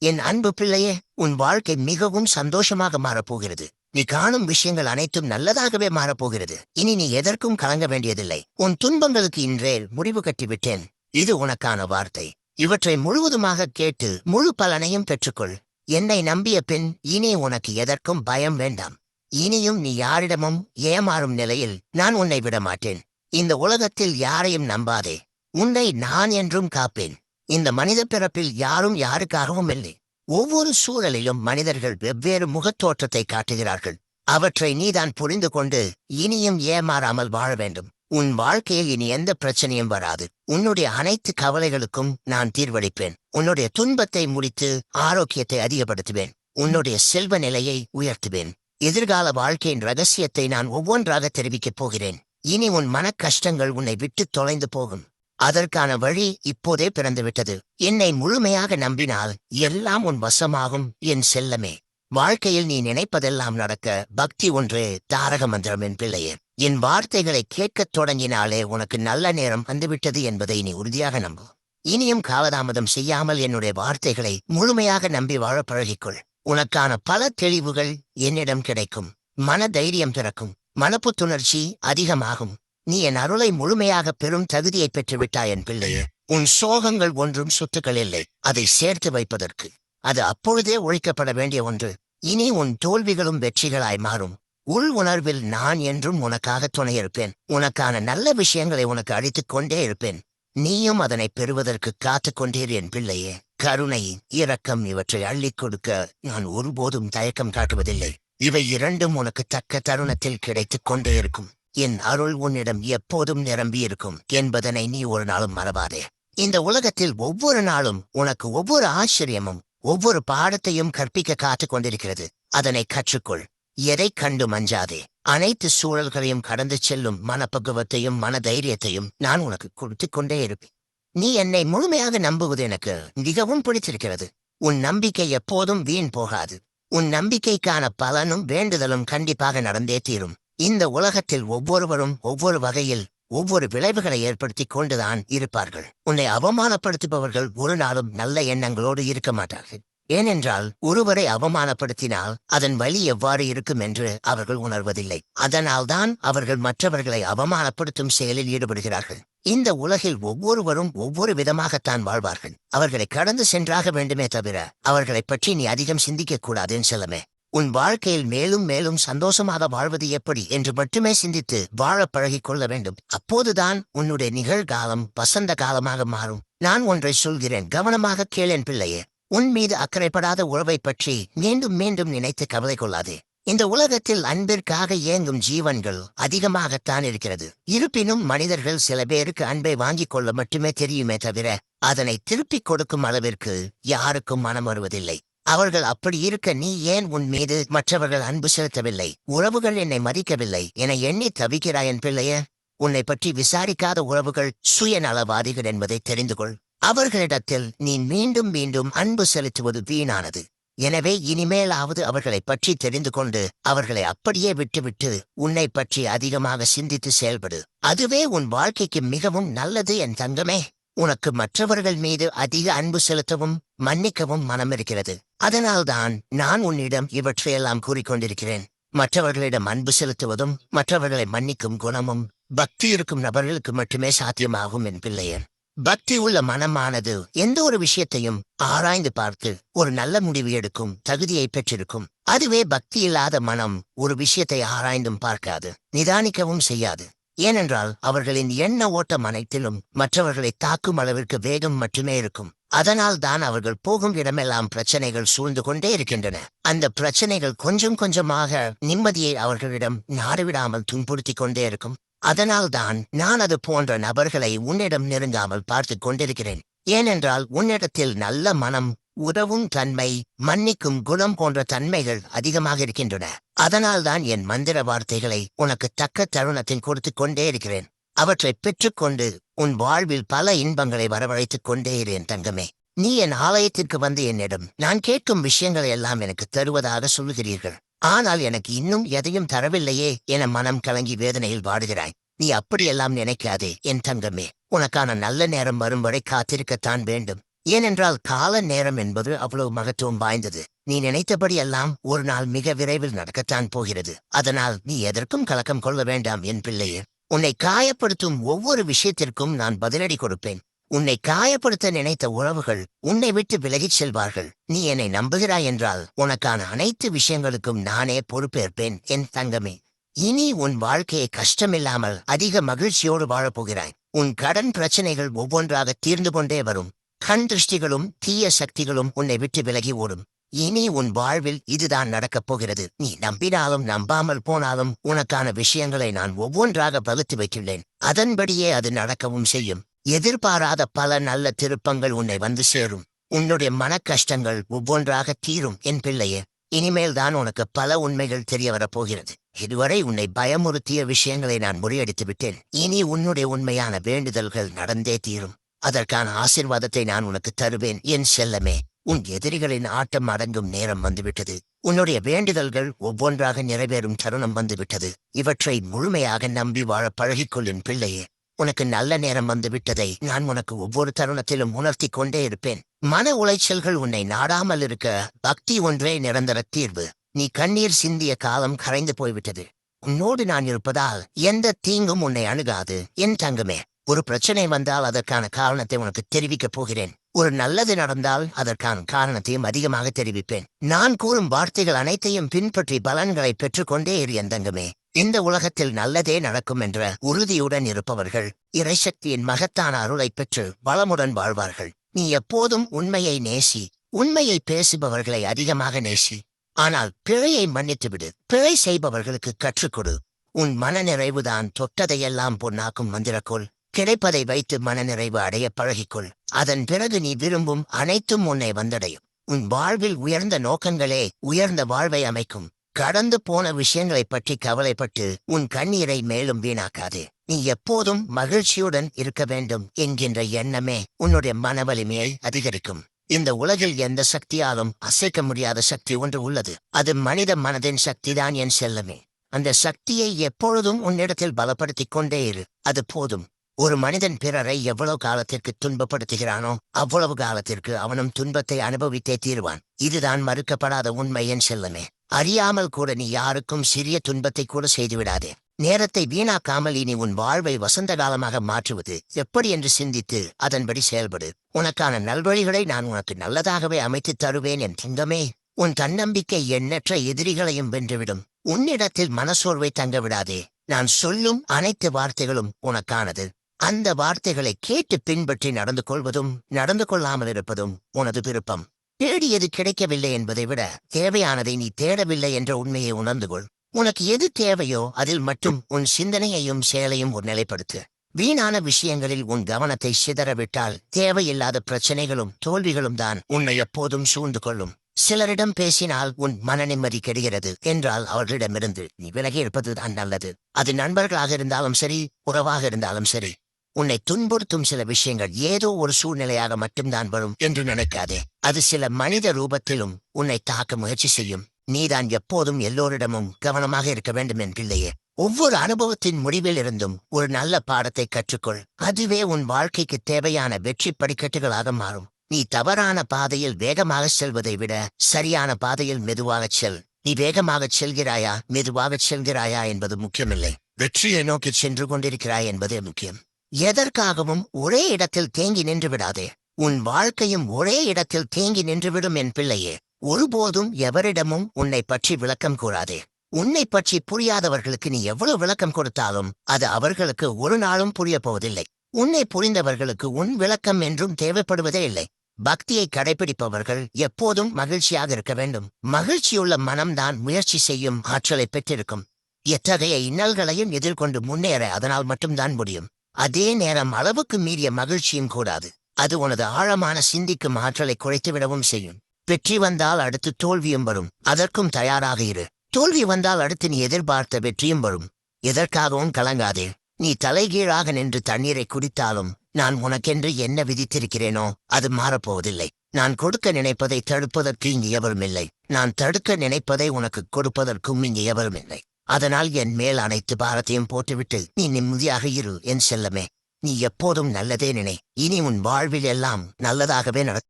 என் அன்பு பிள்ளையே, உன் வாழ்க்கை மிகவும் சந்தோஷமாக மாறப்போகிறது. நீ காணும் விஷயங்கள் அனைத்தும் நல்லதாகவே மாறப்போகிறது. இனி நீ எதற்கும் கலங்க வேண்டியதில்லை. உன் துன்பங்களுக்கு இன்றே முடிவு கட்டிவிட்டேன். இது உனக்கான வார்த்தை. இவற்றை முழுவதுமாக கேட்டு முழு பலனையும் பெற்றுக்கொள். என்னை நம்பிய பின் இனி உனக்கு எதற்கும் பயம் வேண்டாம். இனியும் நீ யாரிடமும் ஏமாறும் நிலையில் நான் உன்னை விட மாட்டேன். இந்த உலகத்தில் யாரையும் நம்பாதே. உன்னை நான் என்றும் காப்பேன். இந்த மனித பிறப்பில் யாரும் யாருக்காகவும் இல்லை. ஒவ்வொரு சூழலிலும் மனிதர்கள் வெவ்வேறு முகத்தோற்றத்தை காட்டுகிறார்கள். அவற்றை நீதான் புரிந்து கொண்டு இனியும் ஏமாறாமல் வாழ வேண்டும். உன் வாழ்க்கையில் இனி எந்த பிரச்சனையும் வராது. உன்னுடைய அனைத்து கவலைகளுக்கும் நான் தீர்வளிப்பேன். உன்னுடைய துன்பத்தை முடித்து ஆரோக்கியத்தை அதிகப்படுத்துவேன். உன்னுடைய செல்வ நிலையை உயர்த்துவேன். எதிர்கால வாழ்க்கையின் ரகசியத்தை நான் ஒவ்வொன்றாக தெரிவிக்கப் போகிறேன். இனி உன் மன கஷ்டங்கள் உன்னை விட்டு தொலைந்து போகும். அதற்கான வழி இப்போதே பிறந்துவிட்டது. என்னை முழுமையாக நம்பினால் எல்லாம் உன் வசமாகும். என் செல்லமே, வாழ்க்கையில் நீ நினைப்பதெல்லாம் நடக்க பக்தி ஒன்றே தாரக மந்திரம். என் பிள்ளையே, என் வார்த்தைகளை கேட்கத் தொடங்கினாலே உனக்கு நல்ல நேரம் வந்துவிட்டது என்பதை நீ உறுதியாக நம்பு. இனியும் காலதாமதம் செய்யாமல் என்னுடைய வார்த்தைகளை முழுமையாக நம்பி வாழ பழகிக்கொள். உனக்கான பல தெளிவுகள் என்னிடம் கிடைக்கும். மன தைரியம் பிறக்கும். மனப்புத்துணர்ச்சி அதிகமாகும். நீ என் அருளை முழுமையாக பெறும் தகுதியை பெற்றுவிட்டாய் என் பிள்ளையே. உன் சோகங்கள் ஒன்றும் சொத்துக்கள் இல்லை, அதை சேர்த்து வைப்பதற்கு. அது அப்பொழுதே ஒழிக்கப்பட வேண்டிய ஒன்று. இனி உன் தோல்விகளும் வெற்றிகளாய் மாறும். உள் உணர்வில் நான் என்றும் உனக்காக துணையிருப்பேன். உனக்கான நல்ல விஷயங்களை உனக்கு அளித்துக் கொண்டே இருப்பேன். நீயும் அதனை பெறுவதற்கு காத்துக் கொண்டீர் என் பிள்ளையே. கருணை, இரக்கம் இவற்றை அள்ளிக் கொடுக்க நான் ஒருபோதும் தயக்கம் காட்டுவதில்லை. இவை இரண்டும் உனக்கு தக்க தருணத்தில் கிடைத்துக் கொண்டே இருக்கும். என் அருள் உன்னிடம் எப்போதும் நிரம்பியிருக்கும் என்பதனை நீ ஒரு நாளும் மறவாதே. இந்த உலகத்தில் ஒவ்வொரு நாளும் உனக்கு ஒவ்வொரு ஆச்சரியமும் ஒவ்வொரு பாடத்தையும் கற்பிக்க காத்துக் கொண்டிருக்கிறது. அதனை கற்றுக்கொள். எதை கண்டு மஞ்சாதே. அனைத்து சூழல்களையும் கடந்து செல்லும் மனப்பக்குவத்தையும் மன தைரியத்தையும் நான் உனக்கு கொடுத்துக் கொண்டே இருப்பேன். நீ என்னை முழுமையாக நம்புவது எனக்கு மிகவும் பிடித்திருக்கிறது. உன் நம்பிக்கை எப்போதும் வீண் போகாது. உன் நம்பிக்கைக்கான பலனும் வேண்டுதலும் கண்டிப்பாக நடந்தே தீரும். இந்த உலகத்தில் ஒவ்வொருவரும் ஒவ்வொரு வகையில் ஒவ்வொரு விளைவுகளை ஏற்படுத்தி கொண்டுதான் இருப்பார்கள். உன்னை அவமானப்படுத்துபவர்கள் ஒரு நாளும் நல்ல எண்ணங்களோடு இருக்க மாட்டார்கள். ஏனென்றால் ஒருவரை அவமானப்படுத்தினால் அதன் வலி எவ்வாறு இருக்கும் என்று அவர்கள் உணர்வதில்லை. அதனால்தான் அவர்கள் மற்றவர்களை அவமானப்படுத்தும் செயலில் ஈடுபடுகிறார்கள். இந்த உலகில் ஒவ்வொருவரும் ஒவ்வொரு விதமாகத்தான் வாழ்வார்கள். அவர்களை கடந்து சென்றாக வேண்டுமே தவிர அவர்களை பற்றி நீ அதிகம் சிந்திக்க கூடாது என் செல்லமே. உன் வாழ்க்கையில் மேலும் மேலும் சந்தோஷமாக வாழ்வது எப்படி என்று மட்டுமே சிந்தித்து வாழ பழகிக் கொள்ள வேண்டும். அப்போதுதான் உன்னுடைய நிகழ்காலம் வசந்த காலமாக மாறும். நான் ஒன்றை சொல்கிறேன், கவனமாக கேளேன் பிள்ளையே. உன் மீது அக்கறைப்படாத உறவை பற்றி மீண்டும் மீண்டும் நினைத்து கவலை கொள்ளாதே. இந்த உலகத்தில் அன்பிற்காக இயங்கும் ஜீவன்கள் அதிகமாகத்தான் இருக்கிறது. இருப்பினும் மனிதர்கள் சில பேருக்கு அன்பை வாங்கிக் கொள்ள மட்டுமே தெரியுமே தவிர அதனை திருப்பிக் கொடுக்கும் அளவிற்கு யாருக்கும் மனம் வருவதில்லை. அவர்கள் அப்படி இருக்க நீ ஏன் உன் மீது மற்றவர்கள் அன்பு செலுத்தவில்லை? உறவுகள் என்னை மதிக்கவில்லை என எண்ணி தவிக்கிறாய் என் பிள்ளையே. உன்னை பற்றி விசாரிக்காத உறவுகள் சுயநலவாதிகள் என்பதை தெரிந்து கொள். அவர்களிடத்தில் நீ மீண்டும் மீண்டும் அன்பு செலுத்துவது வீணானது. எனவே இனிமேலாவது அவர்களை பற்றி தெரிந்து கொண்டு அவர்களை அப்படியே விட்டுவிட்டு உன்னை பற்றி அதிகமாக சிந்தித்து செயல்படு. அதுவே உன் வாழ்க்கைக்கு மிகவும் நல்லது என் தங்கமே. உனக்கு மற்றவர்கள் மீது அதிக அன்பு செலுத்தவும் மன்னிக்கவும் மனம் இருக்கிறது. அதனால்தான் நான் உன்னிடம் இவற்றையெல்லாம் கூறிக்கொண்டிருக்கிறேன். மற்றவர்களிடம் அன்பு செலுத்துவதும் மற்றவர்களை மன்னிக்கும் குணமும் பக்தி இருக்கும் நபர்களுக்கு மட்டுமே சாத்தியமாகும் என் பிள்ளையே. பக்தி உள்ள மனமானது எந்த ஒரு விஷயத்தையும் ஆராய்ந்து பார்த்து ஒரு நல்ல முடிவு எடுக்கும் தகுதியை பெற்றிருக்கும். அதுவே பக்தி இல்லாத மனம் ஒரு விஷயத்தை ஆராய்ந்தும் பார்க்காது, நிதானிக்கவும் செய்யாது. ஏனென்றால் அவர்களின் எண்ண ஓட்டம் அனைத்திலும் மற்றவர்களை தாக்கும் அளவிற்கு வேகம் மட்டுமே இருக்கும். அதனால் தான் அவர்கள் போகும் இடமெல்லாம் பிரச்சனைகள் சூழ்ந்து கொண்டே இருக்கின்றன. அந்த பிரச்சனைகள் கொஞ்சம் கொஞ்சமாக நிம்மதியை அவர்களிடம் நாடுவிடாமல் துன்புறுத்தி கொண்டே இருக்கும். அதனால் தான் நான் அது போன்ற நபர்களை உன்னிடம் நெருங்காமல் பார்த்து கொண்டிருக்கிறேன். ஏனென்றால் உன்னிடத்தில் நல்ல மனம், உதவும் தன்மை, மன்னிக்கும் குணம் போன்ற தன்மைகள் அதிகமாக இருக்கின்றன. அதனால்தான் என் மந்திர வார்த்தைகளை உனக்கு தக்க தருணத்தில் கொடுத்துக் கொண்டே இருக்கிறேன். அவற்றை பெற்றுக்கொண்டு உன் வாழ்வில் பல இன்பங்களை வரவழைத்துக் கொண்டே இருேன் தங்கமே. நீ என் ஆலயத்திற்கு வந்து என்னிடம் நான் கேட்கும் விஷயங்களை எல்லாம் எனக்கு தருவதாக சொல்லுகிறீர்கள். ஆனால் எனக்கு இன்னும் எதையும் தரவில்லையே என மனம் கலங்கி வேதனையில் வாடுகிறாய். நீ அப்படியெல்லாம் நினைக்காதே என் தங்கமே. உனக்கான நல்ல நேரம் வரும் வரை காத்திருக்கத்தான் வேண்டும். ஏனென்றால் கால நேரம் என்பது அவ்வளவு மகத்துவம் வாய்ந்தது. நீ நினைத்தபடி எல்லாம் ஒரு நாள் மிக விரைவில் நடக்கத்தான் போகிறது. அதனால் நீ எதற்கும் கலக்கம் கொள்ள வேண்டாம் என் பிள்ளையே. உன்னை காயப்படுத்தும் ஒவ்வொரு விஷயத்திற்கும் நான் பதிலடி கொடுப்பேன். உன்னை காயப்படுத்த நினைத்த உறவுகள் உன்னை விட்டு விலகிச் செல்வார்கள். நீ என்னை நம்புகிறாய் என்றால் உனக்கான அனைத்து விஷயங்களுக்கும் நானே பொறுப்பேற்பேன் என் தங்கமே. இனி உன் வாழ்க்கையை கஷ்டமில்லாமல் அதிக மகிழ்ச்சியோடு வாழப்போகிறாய். உன் கடன் பிரச்சனைகள் ஒவ்வொன்றாக தீர்ந்து கொண்டே வரும். கண் திருஷ்டிகளும் தீய சக்திகளும் உன்னை விட்டு விலகி ஓடும். இனி உன் வாழ்வில் இதுதான் நடக்கப் போகிறது. நீ நம்பினாலும் நம்பாமல் போனாலும் உனக்கான விஷயங்களை நான் ஒவ்வொன்றாக வகுத்து வைத்துள்ளேன். அதன்படியே அது நடக்கவும் செய்யும். எதிர்பாராத பல நல்ல திருப்பங்கள் உன்னை வந்து சேரும். உன்னுடைய மன கஷ்டங்கள் ஒவ்வொன்றாக தீரும் என் பிள்ளையே. இனிமேல் தான் உனக்கு பல உண்மைகள் தெரிய வரப்போகிறது. இதுவரை உன்னை பயமுறுத்திய விஷயங்களை நான் முறியடித்து விட்டேன். இனி உன்னுடைய உண்மையான வேண்டுதல்கள் நடந்தே தீரும். அதற்கான ஆசீர்வாதத்தை நான் உனக்கு தருவேன் என் செல்லமே. உன் எதிரிகளின் ஆட்டம் அடங்கும் நேரம் வந்துவிட்டது. உன்னுடைய வேண்டுதல்கள் ஒவ்வொன்றாக நிறைவேறும் தருணம் வந்துவிட்டது. இவற்றை முழுமையாக நம்பி வாழ பழகிக்கொள்ளும் பிள்ளையே. உனக்கு நல்ல நேரம் வந்துவிட்டதை நான் உனக்கு ஒவ்வொரு தருணத்திலும் உணர்த்தி கொண்டே இருப்பேன். மன உளைச்சல்கள் உன்னை நாடாமல் இருக்க பக்தி ஒன்றே நிரந்தர தீர்வு. நீ கண்ணீர் சிந்திய காலம் கரைந்து போய்விட்டது. உன்னோடு நான் இருப்பதால் எந்த தீங்கும் உன்னை அணுகாது என் தங்கமே. ஒரு பிரச்சனை வந்தால் அதற்கான காரணத்தை உனக்கு தெரிவிக்கப் போகிறேன். ஒரு நல்லது நடந்தால் அதற்கான காரணத்தையும் அதிகமாக தெரிவிப்பேன். நான் கூறும் வார்த்தைகள் அனைத்தையும் பின்பற்றி பலன்களை பெற்றுக்கொண்டே இரு என் தங்கமே. இந்த உலகத்தில் நல்லதே நடக்கும் என்ற உறுதியுடன் இருப்பவர்கள் இறைசக்தியின் மகத்தான அருளை பெற்று வளமுடன் வாழ்வார்கள். நீ எப்போதும் உண்மையை நேசி. உண்மையை பேசுபவர்களை அதிகமாக நேசி. ஆனால் பிழையை மன்னித்துவிடு. பிழை செய்பவர்களுக்கு கற்றுக்கொடு. உன் மனநிறைவுதான் தொட்டதையெல்லாம் பொன்னாக்கும் மந்திரக்கோள். கிடைப்பதை வைத்து மனநிறைவு அடைய பழகிக்கொள். அதன் பிறகு நீ விரும்பும் அனைத்தும் உன்னை வந்தடையும். உன் வாழ்வில் உயர்ந்த நோக்கங்களே உயர்ந்த வாழ்வை அமைக்கும். கடந்து போன விஷயங்களைப் பற்றி கவலைப்பட்டு உன் கண்ணீரை மேலும் வீணாக்காதே. நீ எப்போதும் மகிழ்ச்சியுடன் இருக்க வேண்டும் என்கின்ற எண்ணமே உன்னுடைய மன வலிமையை அதிகரிக்கும். இந்த உலகில் எந்த சக்தியாலும் அசைக்க முடியாத சக்தி ஒன்று உள்ளது. அது மனித மனதின் சக்திதான் என் செல்லமே. அந்த சக்தியை எப்பொழுதும் உன்னிடத்தில் பலப்படுத்திக் கொண்டே இரு. அது போதும். ஒரு மனிதன் பிறரை எவ்வளவு காலத்திற்கு துன்பப்படுத்துகிறானோ அவ்வளவு காலத்திற்கு அவனும் துன்பத்தை அனுபவித்தே தீருவான். இதுதான் மறுக்கப்படாத உண்மை என் செல்லமே. அறியாமல் கூட நீ யாருக்கும் சிறிய துன்பத்தை கூட செய்துவிடாதே. நேரத்தை வீணாக்காமல் இனி உன் வாழ்வை வசந்த காலமாக மாற்றுவது எப்படி என்று சிந்தித்து அதன்படி செயல்படு. உனக்கான நல்வழிகளை நான் உனக்கு நல்லதாகவே அமைத்து தருவேன் என் தங்கமே. உன் தன்னம்பிக்கை எண்ணற்ற எதிரிகளையும் வென்றுவிடும். உன்னிடத்தில் மனசோர்வை தங்க விடாதே. நான் சொல்லும் அனைத்து வார்த்தைகளும் உனக்கானது. அந்த வார்த்தைகளை கேட்டு பின்பற்றி நடந்து கொள்வதும் நடந்து கொள்ளாமல் இருப்பதும் உனது விருப்பம். தேடியது கிடைக்கவில்லை என்பதை விட தேவையானதை நீ தேடவில்லை என்ற உண்மையை உணர்ந்து கொள். உனக்கு எது தேவையோ அதில் மட்டும் உன் சிந்தனையையும் செயலையும் ஒரு நிலைப்படுத்து. வீணான விஷயங்களில் உன் கவனத்தை சிதறவிட்டால் தேவையில்லாத பிரச்சனைகளும் தோல்விகளும் தான் உன்னை எப்போதும் சூழ்ந்து கொள்ளும். சிலரிடம் பேசினால் உன் மன நிம்மதி கெடுகிறது என்றால் அவர்களிடமிருந்து நீ விலகி இருப்பதுதான் நல்லது. அது நண்பர்களாக இருந்தாலும் சரி, உறவாக இருந்தாலும் சரி. உன்னை துன்புறுத்தும் சில விஷயங்கள் ஏதோ ஒரு சூழ்நிலையாக மட்டும்தான் வரும் என்று நினைக்காதே. அது சில மனித ரூபத்திலும் உன்னை தாக்க முயற்சி செய்யும். நீதான் எப்போதும் எல்லோரிடமும் கவனமாக இருக்க வேண்டும் என் பிள்ளையே. ஒவ்வொரு அனுபவத்தின் முடிவில் இருந்தும் ஒரு நல்ல பாடத்தை கற்றுக்கொள். அதுவே உன் வாழ்க்கைக்கு தேவையான வெற்றி படிக்கட்டுகளாக மாறும். நீ தவறான பாதையில் வேகமாக செல்வதை விட சரியான பாதையில் மெதுவாகச் செல். நீ வேகமாகச் செல்கிறாயா மெதுவாகச் செல்கிறாயா என்பது முக்கியமில்லை. வெற்றியை நோக்கி சென்று கொண்டிருக்கிறாய் என்பதே முக்கியம். எதற்காகவும் ஒரே இடத்தில் தேங்கி நின்று விடாதே. உன் வாழ்க்கையும் ஒரே இடத்தில் தேங்கி நின்றுவிடும் என் பிள்ளையே. ஒருபோதும் எவரிடமும் உன்னை பற்றி விளக்கம் கூறாதே. உன்னை பற்றி புரியாதவர்களுக்கு நீ எவ்வளவு விளக்கம் கொடுத்தாலும் அது அவர்களுக்கு ஒரு நாளும் புரிய போவதில்லை. உன்னை புரிந்தவர்களுக்கு உன் விளக்கம் என்றும் தேவைப்படுவதே இல்லை. பக்தியை கடைபிடிப்பவர்கள் எப்போதும் மகிழ்ச்சியாக இருக்க வேண்டும். மகிழ்ச்சியுள்ள மனம்தான் முயற்சி செய்யும் ஆற்றலை பெற்றிருக்கும். எத்தகைய இன்னல்களையும் எதிர்கொண்டு முன்னேற அதனால் மட்டும்தான் முடியும். அதே நேரம் அளவுக்கு மீறிய மகிழ்ச்சியும் கூடாது. அது உனது ஆழமான சிந்திக்கும் ஆற்றலை குறைத்துவிடவும் செய்யும். வெற்றி வந்தால் அடுத்து தோல்வியும் வரும். அதற்கும் தயாராக இரு. தோல்வி வந்தால் அடுத்து நீ எதிர்பார்த்த வெற்றியும் வரும். எதற்காகவும் கலங்காதே. நீ தலைகீழாக நின்று தண்ணீரை குடித்தாலும் நான் உனக்கென்று என்ன விதித்திருக்கிறேனோ அது மாறப்போவதில்லை. நான் கொடுக்க நினைப்பதை தடுப்பதற்கு இங்கு எவரும் இல்லை. நான் தடுக்க நினைப்பதை உனக்கு கொடுப்பதற்கும் இங்கு எவரும் இல்லை. அதனால் என் மேல் அனைத்து பாரத்தையும் போட்டுவிட்டு நீ நிம்மதியாக இரு என் செல்லமே. நீ எப்போதும் நல்லதே நினை. இனி உன் வாழ்வில் எல்லாம் நல்லதாகவே நடக்கும்.